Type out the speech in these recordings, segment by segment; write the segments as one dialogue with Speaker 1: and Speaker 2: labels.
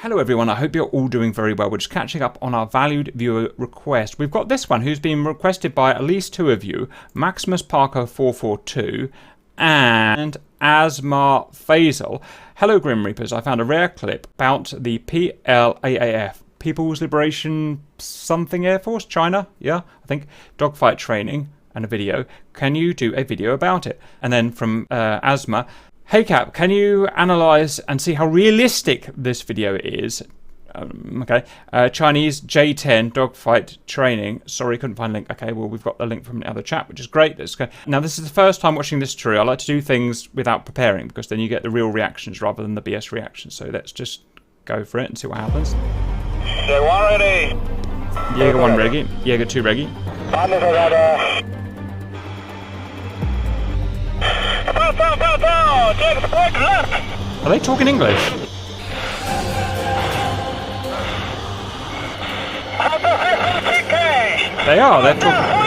Speaker 1: Hello everyone, I hope you're all doing very well. We're just catching up on our valued viewer request. We've got this one who's been requested by at least two of you, Maximus Parker 442 and Asmar Faisal. Hello Grim Reapers, I found a rare clip about the PLAAF, People's Liberation something Air Force, China, yeah, I think, dogfight training and a video. Can you do a video about it? And then from Asma, hey Cap, can you analyse and see how realistic this video is? Chinese J-10 dogfight training. Sorry, couldn't find a link. Okay, well, we've got the link from the other chat, which is great. Let's go. Now, this is the first time watching this tutorial. I like to do things without preparing because then you get the real reactions rather than the BS reactions. So let's just go for it and see what happens.
Speaker 2: They one ready.
Speaker 1: Jaeger 1 ready. Jaeger 2 ready. Are they talking English? They are, they're talking...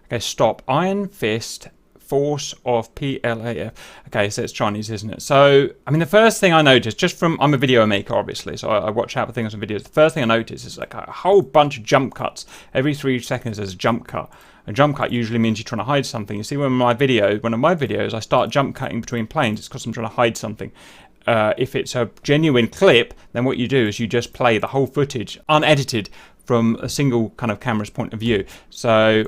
Speaker 1: Okay, stop. Iron Fist, Force of PLAAF. Okay, so it's Chinese, isn't it? So, I mean, the first thing I noticed, just from, I'm a video maker, obviously, so I watch out for things on videos. The first thing I noticed is like a whole bunch of jump cuts. Every 3 seconds there's a jump cut. A jump cut usually means you're trying to hide something. You see, one of my videos, I start jump cutting between planes, it's because I'm trying to hide something. If it's a genuine clip, then what you do is you just play the whole footage unedited from a single kind of camera's point of view. So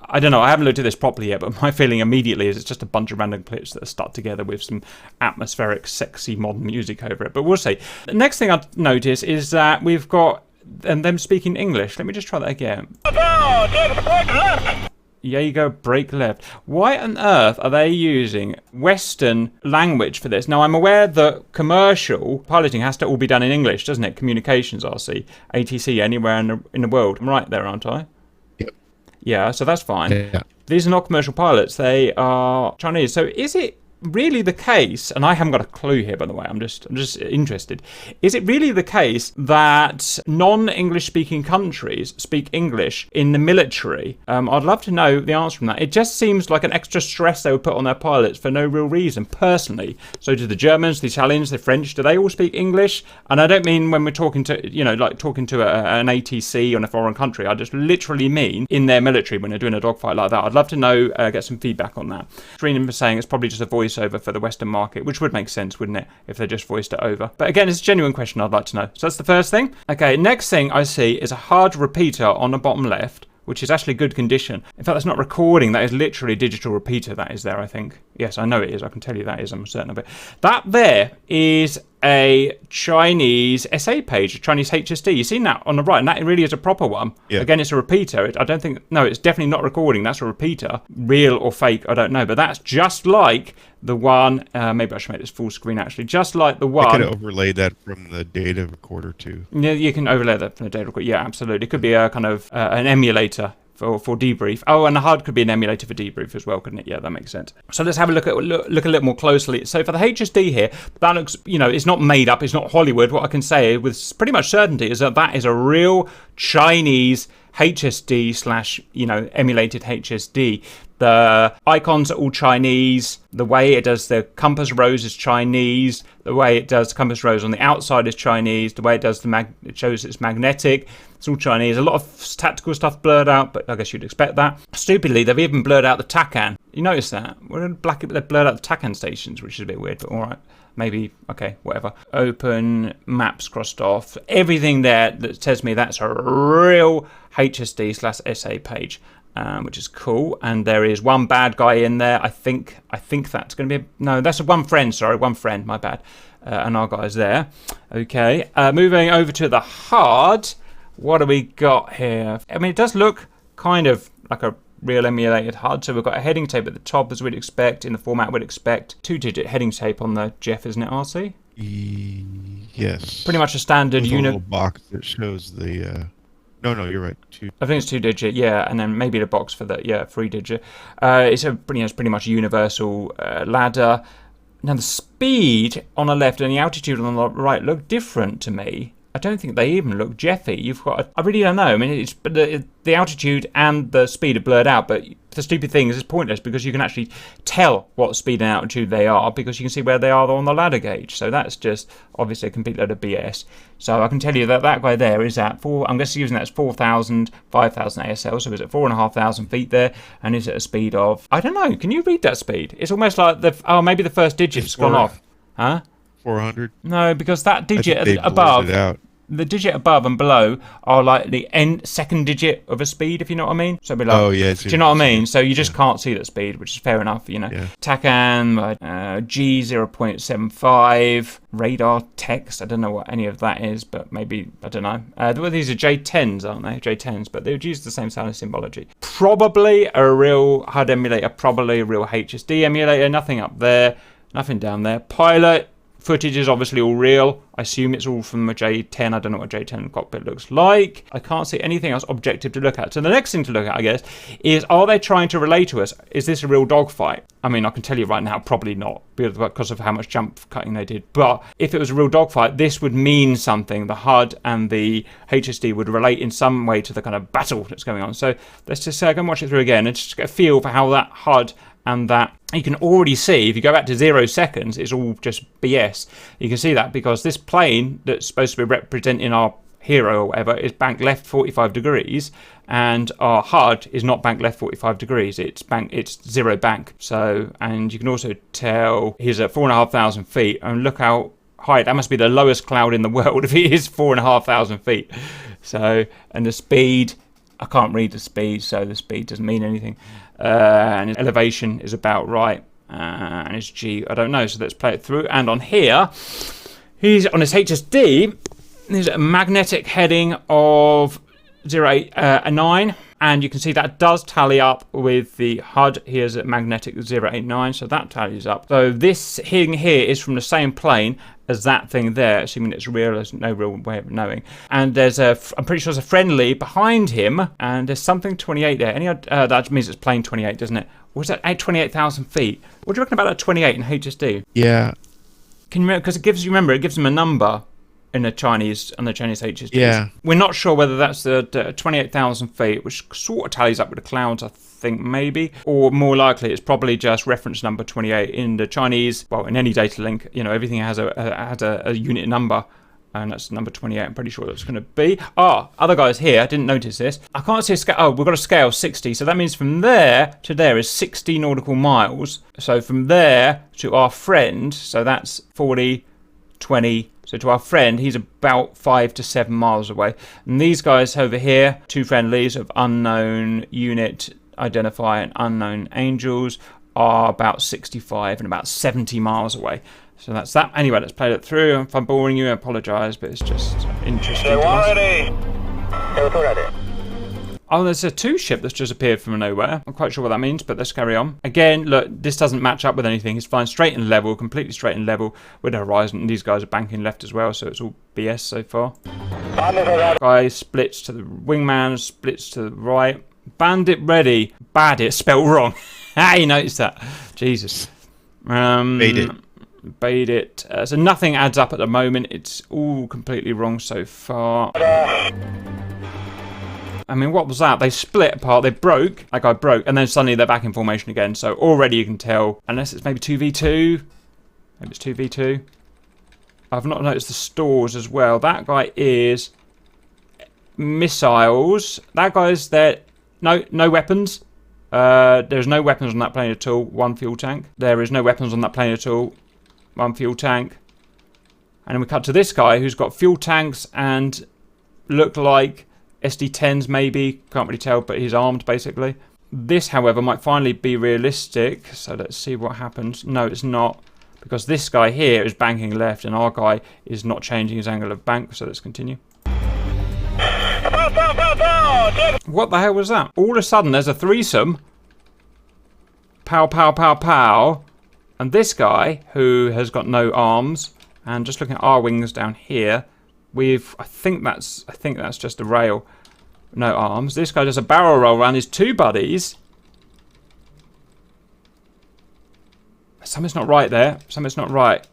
Speaker 1: I don't know, I haven't looked at this properly yet, but my feeling immediately is it's just a bunch of random clips that are stuck together with some atmospheric, sexy modern music over it. But we'll see. The next thing I've noticed is that we've got them speaking English. Let me just try that again. Jaeger brake left. Why on earth are they using Western language for this? Now, I'm aware that commercial piloting has to all be done in English, doesn't it? Communications, RC, ATC, anywhere in the world. I'm right there, aren't I?
Speaker 3: Yep.
Speaker 1: Yeah, so that's fine.
Speaker 3: Yeah.
Speaker 1: These are not commercial pilots. They are Chinese. So is it really the case, and I haven't got a clue here, by the way, I'm just interested, is it really the case that non-English speaking countries speak English in the military? I'd love to know the answer from that. It just seems like an extra stress they would put on their pilots for no real reason, personally. So do the Germans, the Italians, the French, do they all speak English? And I don't mean when we're talking to, you know, like talking to an ATC on a foreign country. I just literally mean in their military when they're doing a dogfight like that. I'd love to know, get some feedback on that. Trina was saying it's probably just a voiceover for the Western market, which would make sense, wouldn't it, if they just voiced it over. But again, it's a genuine question I'd like to know. So that's the first thing. Okay, next thing I see is a hard repeater on the bottom left, which is actually good condition. In fact, that's not recording, that is literally a digital repeater that is there, I think. Yes, I know it is, I can tell you that is, I'm certain of it. That there is a Chinese SA page, a Chinese HSD. You've seen that on the right, and that really is a proper one. Yeah. Again, it's a repeater. I don't think, no, it's definitely not recording, that's a repeater. Real or fake, I don't know, but that's just like the one, maybe I should make this full screen actually, just like the one.
Speaker 3: I could overlay that from the data recorder too.
Speaker 1: Yeah, you can overlay that from the data recorder, yeah, absolutely. It could be a kind of an emulator for debrief. Oh, and the HUD could be an emulator for debrief as well, couldn't it? Yeah, that makes sense. So let's have a look a little more closely. So for the HSD here, that looks, you know, it's not made up, it's not Hollywood. What I can say with pretty much certainty is that that is a real Chinese HSD slash, you know, emulated HSD. The icons are all Chinese. The way it does the compass rose is Chinese. The way it does compass rose on the outside is Chinese. The way it does it shows it's magnetic. It's all Chinese. A lot of tactical stuff blurred out, but I guess you'd expect that. Stupidly, they've even blurred out the TACAN. You notice that? They've blurred out the TACAN stations, which is a bit weird, but all right. Maybe, okay, whatever. Open, maps crossed off. Everything there that tells me that's a real HSD slash SA page. Which is cool, and there is one bad guy in there. I think that's going to be no, that's one friend. My bad. And our guy's there. Okay, moving over to the hard. What do we got here? I mean, it does look kind of like a real emulated HUD. So we've got a heading tape at the top, as we'd expect, in the format we'd expect. 2-digit heading tape on the Jeff, isn't it, RC?
Speaker 3: Yes.
Speaker 1: Pretty much a standard
Speaker 3: With a little box that shows the. No, you're right.
Speaker 1: I think it's 2-digit, yeah, and then maybe the box for the 3-digit. It's pretty much a universal ladder. Now the speed on the left and the altitude on the right look different to me. I don't think they even look Jeffy. You've got, I really don't know. I mean, it's the altitude and the speed are blurred out, but the stupid thing is it's pointless because you can actually tell what speed and altitude they are because you can see where they are on the ladder gauge. So that's just obviously a complete load of BS. So I can tell you that guy there is at I'm guessing using that as 4,000, 5,000 ASL. So is it 4,500 feet there, and is at a speed of, I don't know. Can you read that speed? It's almost like maybe the first digit's gone off, huh? 400. No, because that digit above. The digit above and below are like the second digit of a speed, if you know what I mean. So below. Oh yeah. Do you know what I mean? So you just can't see that speed, which is fair enough, you know. Yeah. TACAN, G 0.75, radar text. I don't know what any of that is, but maybe I don't know. Well, these are J-10s, aren't they? J-10s, but they would use the same sound symbology. Probably a real HUD emulator. Probably a real HSD emulator. Nothing up there. Nothing down there. Pilot. Footage is obviously all real. I assume it's all from a J-10. I don't know what a J-10 cockpit looks like. I can't see anything else objective to look at. So the next thing to look at, I guess, is are they trying to relay to us? Is this a real dogfight? I mean, I can tell you right now, probably not, because of how much jump cutting they did. But if it was a real dogfight, this would mean something. The HUD and the HSD would relate in some way to the kind of battle that's going on. So let's just go and watch it through again and just get a feel for how that HUD and that you can already see, if you go back to 0 seconds, it's all just BS. You can see that because this plane that's supposed to be representing our hero or whatever is bank left 45 degrees, and our HUD is not bank left 45 degrees. It's 0 bank. So, and you can also tell he's at 4,500 feet, and look how high. That must be the lowest cloud in the world if it is 4,500 feet. So, and the speed, I can't read the speed, so the speed doesn't mean anything. And his elevation is about right, and his G, I don't know, so let's play it through. And on here, he's on his HSD, there's a magnetic heading of 089, and you can see that does tally up with the HUD. Here's a magnetic 089, so that tallies up. So this thing here is from the same plane as that thing there, assuming it's real. There's no real way of knowing. And there's I'm pretty sure there's a friendly behind him, and there's something 28 there. That means it's plane 28, doesn't it? Or is that 28,000 feet? What do you reckon about that 28 in HSD?
Speaker 3: Yeah.
Speaker 1: Can you remember? Because it gives them a number in the Chinese HSD.
Speaker 3: Yeah.
Speaker 1: We're not sure whether that's the 28,000 feet, which sort of tallies up with the clouds, I think, maybe. Or more likely, it's probably just reference number 28 in the Chinese. Well, in any data link, you know, everything has a unit number, and that's number 28. I'm pretty sure that's going to be. Other guys here, I didn't notice this. I can't see a scale. Oh, we've got a scale 60. So that means from there to there is 60 nautical miles. So from there to our friend, so that's 40, 20. So to our friend, he's about 5 to 7 miles away. And these guys over here, two friendlies of unknown unit identify and unknown angels, are about 65 and about 70 miles away. So that's that. Anyway, let's play it through. If I'm boring you, I apologise, but it's just interesting to us. Oh, there's a 2 ship that's just appeared from nowhere. I'm not quite sure what that means, but let's carry on. Again, look, this doesn't match up with anything. It's fine, straight and level, completely straight and level with the horizon. And these guys are banking left as well, so it's all BS so far. Guy splits to the wingman, splits to the right. Bandit ready. Bad it, spelled wrong. You noticed that. Jesus. Bait it. So nothing adds up at the moment. It's all completely wrong so far. I mean, what was that? They split apart, they broke, that guy broke, and then suddenly they're back in formation again. So already you can tell, unless it's maybe 2v2. Maybe it's 2v2. I've not noticed the stores as well. That guy is missiles. That guy's there. No weapons. There's no weapons on that plane at all. 1 fuel tank. There is no weapons on that plane at all. 1 fuel tank. And then we cut to this guy who's got fuel tanks and look like SD-10s maybe, can't really tell, but he's armed basically. This, however, might finally be realistic, so let's see what happens. No, it's not, because this guy here is banking left and our guy is not changing his angle of bank, so let's continue.
Speaker 2: Pow, pow, pow! Take
Speaker 1: What the hell was that? All of a sudden, there's a threesome. Pow, pow, pow, pow. And this guy, who has got no arms, and just looking at our wings down here, I think that's just a rail. No arms. This guy does a barrel roll around his two buddies. Something's not right there. Something's not right.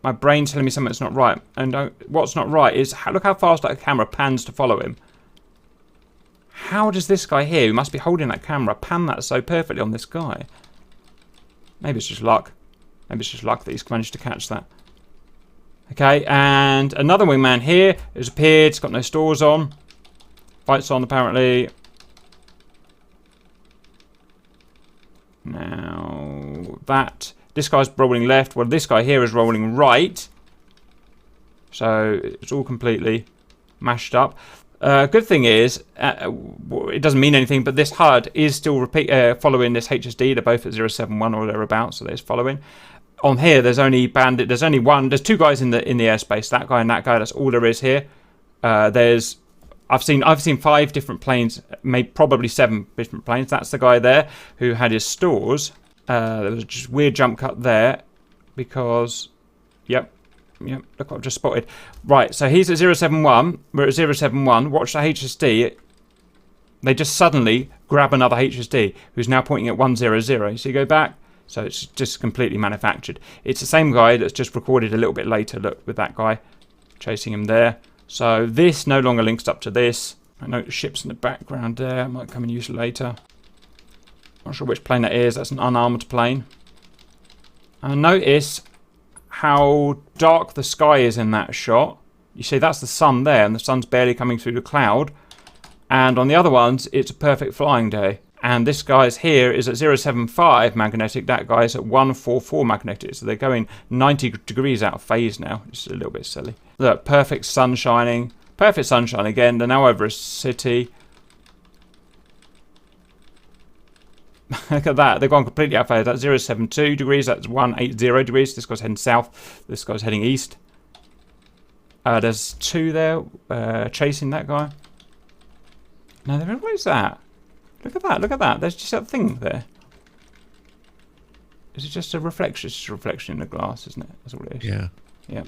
Speaker 1: My brain's telling me something's not right. And what's not right is, look how fast that camera pans to follow him. How does this guy here, who must be holding that camera, pan that so perfectly on this guy? Maybe it's just luck. Maybe it's just luck that he's managed to catch that. Okay, and another wingman here has appeared. It's got no stores on. Lights on, apparently. Now, this guy's rolling left. Well, this guy here is rolling right. So, it's all completely mashed up. Good thing is, it doesn't mean anything, but this HUD is still following this HSD. They're both at 071 or thereabouts, so there's following. On here, there's only bandit. There's only one. There's two guys in the airspace. That guy and that guy. That's all there is here. I've seen 5 different planes, maybe probably 7 different planes. That's the guy there who had his stores. There was a just weird jump cut there because, yep, look what I've just spotted. Right, so he's at 071. We're at 071. Watch the HSD. They just suddenly grab another HSD who's now pointing at 100. So you go back. So it's just completely manufactured. It's the same guy that's just recorded a little bit later. Look, with that guy chasing him there. So this no longer links up to this. I know the ship's in the background there. Might come in use later. Not sure which plane that is. That's an unarmed plane. And notice how dark the sky is in that shot. You see that's the sun there, and the sun's barely coming through the cloud. And on the other ones, it's a perfect flying day. And this guy's here is at 075 magnetic. That guy's at 144 magnetic. So they're going 90 degrees out of phase now. Just a little bit silly. Look, perfect sun shining. Perfect sunshine again. They're now over a city. Look at that. They've gone completely out of phase. That's 072 degrees. That's 180 degrees. This guy's heading south. This guy's heading east. There's 2 there chasing that guy. No, what is that? Look at that, look at that. There's just that thing there. Is it just a reflection? It's just a reflection in the glass, isn't it? That's all it is.
Speaker 3: Yeah.
Speaker 1: Yeah.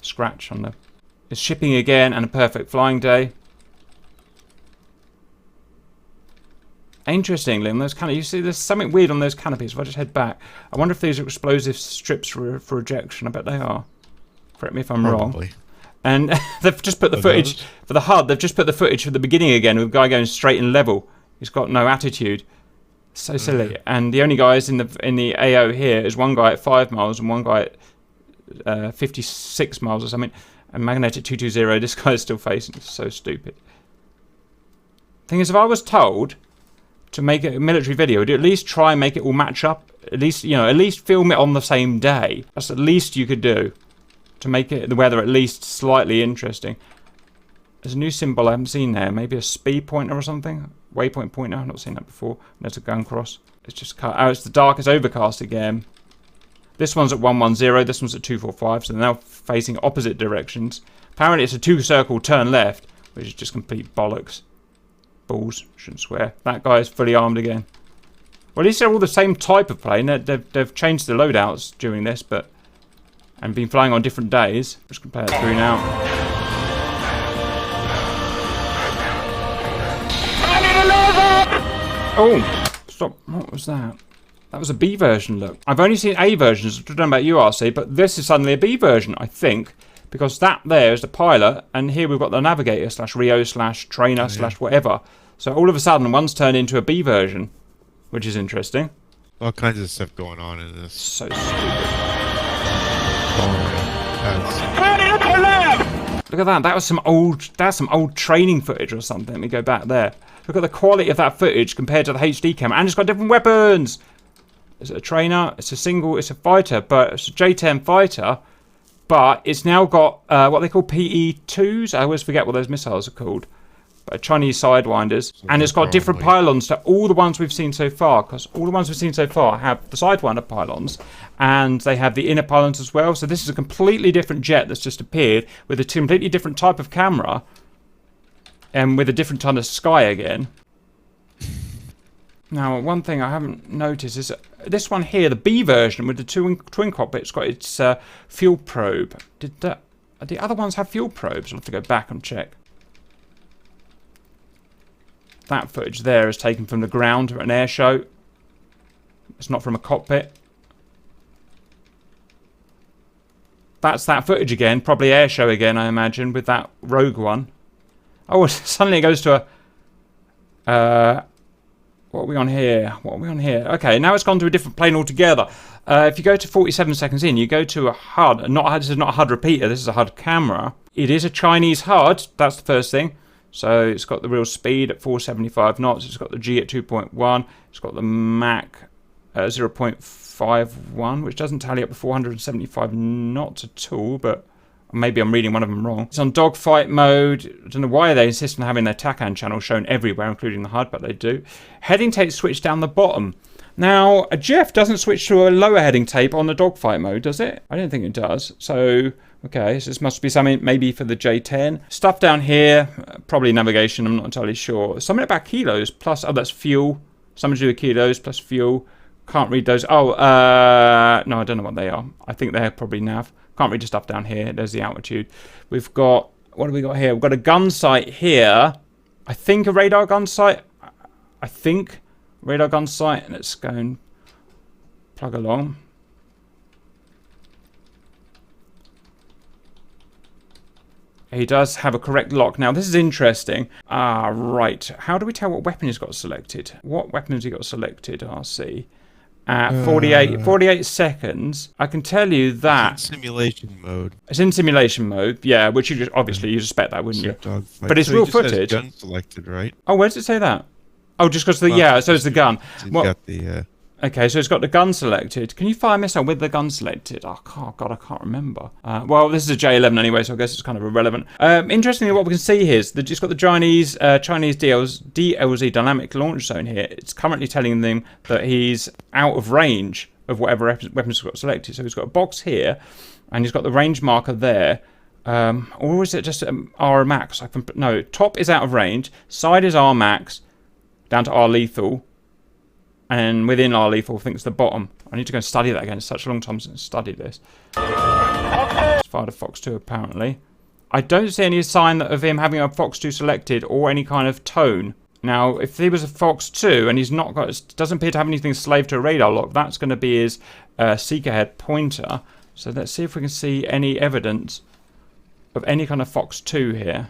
Speaker 1: Scratch on the... It's shipping again and a perfect flying day. Interestingly, on those canopies, you see there's something weird on those canopies. If I just head back, I wonder if these are explosive strips for ejection. I bet they are. Correct me if I'm
Speaker 3: Probably.
Speaker 1: wrong. And they've just put the footage for the HUD. They've just put the footage from the beginning again with a guy going straight and level. He's got no attitude. So silly. And the only guys in the AO here is one guy at 5 miles and one guy at 56 miles or something. And magnetic 220. This guy is still facing. It's so stupid. Thing is, if I was told to make a military video, would you at least try and make it all match up? At least, at least film it on the same day. That's the least you could do to make the weather at least slightly interesting. There's a new symbol I haven't seen there. Maybe a speed pointer or something. Waypoint pointer. I've not seen that before. There's a gun cross. It's just cut. Oh, it's the dark. It's overcast again. This one's at 110. This one's at 245. So they're now facing opposite directions. Apparently it's a 2-circle turn left, which is just complete bollocks. Balls. Shouldn't swear. That guy is fully armed again. Well, at least they're all the same type of plane. They've changed the loadouts during this, and been flying on different days. I'm just going to play it through now. Oh, stop. What was that? That was a B version, look. I've only seen A versions. I don't know about you, RC, but this is suddenly a B version, I think. Because that there is the pilot, and here we've got the navigator / Rio / trainer / whatever. So all of a sudden, one's turned into a B version, which is interesting.
Speaker 3: All kinds of stuff going on in this.
Speaker 1: So stupid. Look at that. That's some old training footage or something. Let me go back there. Look at the quality of that footage compared to the HD camera. And it's got different weapons. Is it a trainer? It's a fighter, but it's a J-10 fighter. But it's now got what they call PE-2s. I always forget what those missiles are called. But Chinese Sidewinders. And it's got different pylons to all the ones we've seen so far. Because all the ones we've seen so far have the Sidewinder pylons. And they have the inner pylons as well. So this is a completely different jet that's just appeared with a completely different type of camera. and with a different kind of sky again. Now, one thing I haven't noticed is this one here, the B version with the twin cockpit's got its fuel probe. Did the other ones have fuel probes? I'll have to go back and check. That footage there is taken from the ground at an air show. It's not from a cockpit. That's that footage again, probably air show again, I imagine, with that Rogue one. Oh, suddenly it goes to a... what are we on here? What are we on here? Okay, now it's gone to a different plane altogether. If you go to 47 seconds in, you go to a HUD. This is not a HUD repeater, this is a HUD camera. It is a Chinese HUD, that's the first thing. So it's got the real speed at 475 knots. It's got the G at 2.1. It's got the Mach 0.51, which doesn't tally up to 475 knots at all, but maybe I'm reading one of them wrong. It's on dogfight mode. I don't know why they insist on having their TACAN channel shown everywhere, including the HUD, but they do. Heading tape switch down the bottom. Now, a Jeff doesn't switch to a lower heading tape on the dogfight mode, does it? I don't think it does. So, okay, so this must be something maybe for the J-10. Stuff down here, probably navigation, I'm not entirely sure. Something about kilos plus, oh, that's fuel. Something to do with kilos plus fuel. Can't read those. Oh, no, I don't know what they are. I think they're probably nav. Can't read the stuff down here. There's the altitude. We've got, what have we got here? We've got a gun sight here. I think a radar gun sight. I think radar gun sight. Let's go and plug along. He does have a correct lock. Now, this is interesting. Ah, right. How do we tell what weapon he's got selected? What weapon has he got selected? RC. At 48 seconds, I can tell you that...
Speaker 3: It's in simulation mode.
Speaker 1: It's in simulation mode, yeah, which you just, obviously you suspect that, wouldn't you?
Speaker 3: Dogfight.
Speaker 1: But it's
Speaker 3: so
Speaker 1: real
Speaker 3: he just has
Speaker 1: footage.
Speaker 3: Gun selected, right?
Speaker 1: Oh, where does it say that? Oh, just because the... yeah, so it's the gun.
Speaker 3: He's
Speaker 1: Well,
Speaker 3: got the...
Speaker 1: okay, so it's got the gun selected. Can you fire a missile with the gun selected? Oh, God, I can't remember. Well, this is a J-11 anyway, so I guess it's kind of irrelevant. Interestingly, what we can see here is that it's got the Chinese DLZ dynamic launch zone here. It's currently telling them that he's out of range of whatever weapons he's got selected. So he's got a box here, and he's got the range marker there. Or is it just R max? No, top is out of range, side is R max, down to R lethal. And within our lethal, I think it's the bottom. I need to go and study that again. It's such a long time since I studied this. It's fired a Fox 2 apparently. I don't see any sign of him having a Fox 2 selected or any kind of tone. Now, if he was a Fox 2 and he's not got, doesn't appear to have anything slaved to a radar lock, that's going to be his seeker head pointer. So let's see if we can see any evidence of any kind of Fox 2 here.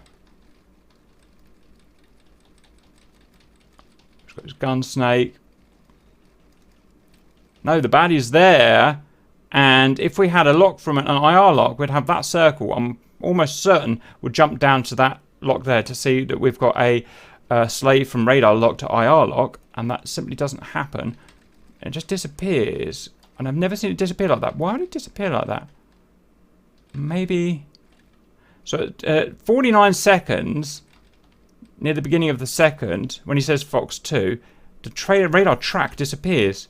Speaker 1: He's got his gun snake. No, the baddie's there, and if we had a lock from an IR lock, we'd have that circle. I'm almost certain would jump down to that lock there to see that we've got a slave from radar lock to IR lock, and that simply doesn't happen. It just disappears, and I've never seen it disappear like that. Why would it disappear like that? Maybe... So at 49 seconds, near the beginning of the second, when he says Fox 2, the radar track disappears.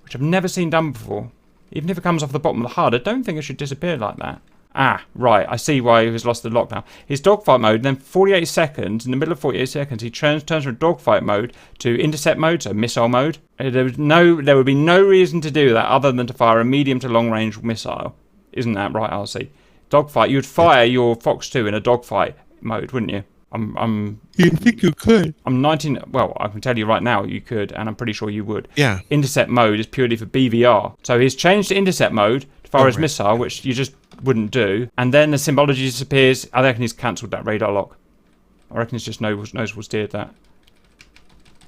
Speaker 1: Which I've never seen done before. Even if it comes off the bottom of the HUD, I don't think it should disappear like that. Ah, right, I see why he has lost the lock now. His dogfight mode, then 48 seconds, in the middle of 48 seconds, he turns from dogfight mode to intercept mode, so missile mode. There would be no reason to do that other than to fire a medium to long range missile. Isn't that right, RC? Dogfight, you'd fire your Fox 2 in a dogfight mode, wouldn't you?
Speaker 3: You think you could?
Speaker 1: I'm 19. Well, I can tell you right now you could, and I'm pretty sure you would.
Speaker 3: Yeah.
Speaker 1: Intercept mode is purely for BVR. So he's changed to intercept mode to fire his missile, which you just wouldn't do. And then the symbology disappears. I reckon he's cancelled that radar lock. I reckon it's just noticeable steered that.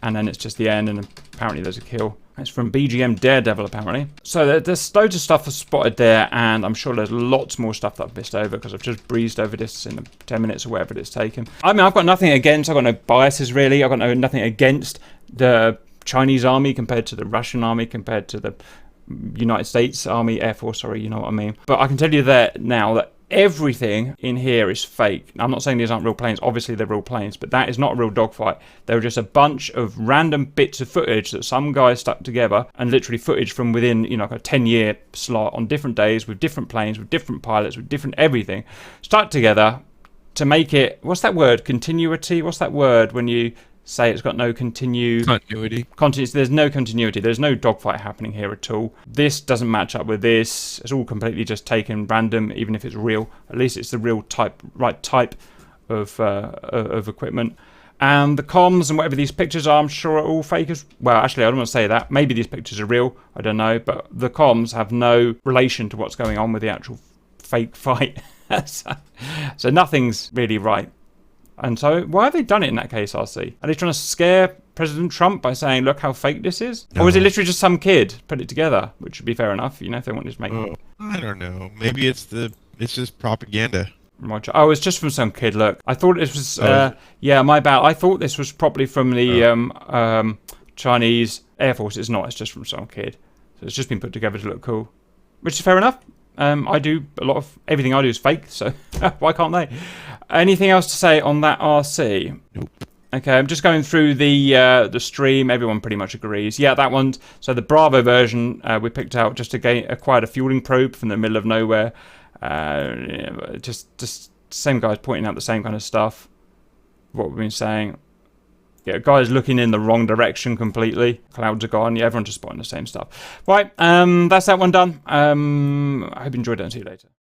Speaker 1: And then it's just the end, and apparently there's a kill. It's from BGM Daredevil, apparently. So there's loads of stuff spotted there, and I'm sure there's lots more stuff that I've missed over because I've just breezed over this in 10 minutes or whatever it's taken. I mean, I've got nothing against, I've got no biases really. I've got nothing against the Chinese army compared to the Russian army, compared to the United States Army, Air Force, sorry, you know what I mean. But I can tell you that now that everything in here is fake. I'm not saying these aren't real planes. Obviously, they're real planes, but that is not a real dogfight. They're just a bunch of random bits of footage that some guy stuck together, and literally footage from within, you know, like a 10-year slot on different days with different planes, with different pilots, with different everything, stuck together to make it, what's that word? Continuity? What's that word when you say it's got no
Speaker 3: Continuity.
Speaker 1: There's no continuity. There's no dogfight happening here at all. This doesn't match up with this. It's all completely just taken random, even if it's real. At least it's the real right type of equipment. And the comms and whatever these pictures are, I'm sure are all fake as well. Actually, I don't want to say that. Maybe these pictures are real. I don't know. But the comms have no relation to what's going on with the actual fake fight. So nothing's really right. And so, why have they done it in that case, RC? Are they trying to scare President Trump by saying, look how fake this is? No. Or is it literally just some kid put it together, which would be fair enough, if they wanted to make it?
Speaker 3: I don't know. Maybe it's just propaganda.
Speaker 1: Oh, it's just from some kid, look. I thought this was, my bad. I thought this was probably from the Chinese Air Force. It's not, it's just from some kid. So it's just been put together to look cool. Which is fair enough. I do everything I do is fake, so why can't they? Anything else to say on that RC?
Speaker 3: Nope.
Speaker 1: Okay, I'm just going through the stream. Everyone pretty much agrees. Yeah, that one. So the Bravo version we picked out just to acquired a fueling probe from the middle of nowhere. Just same guys pointing out the same kind of stuff. What we've been saying. Yeah, guys looking in the wrong direction completely. Clouds are gone. Yeah, everyone's just spotting the same stuff. Right, that's that one done. I hope you enjoyed it and see you later.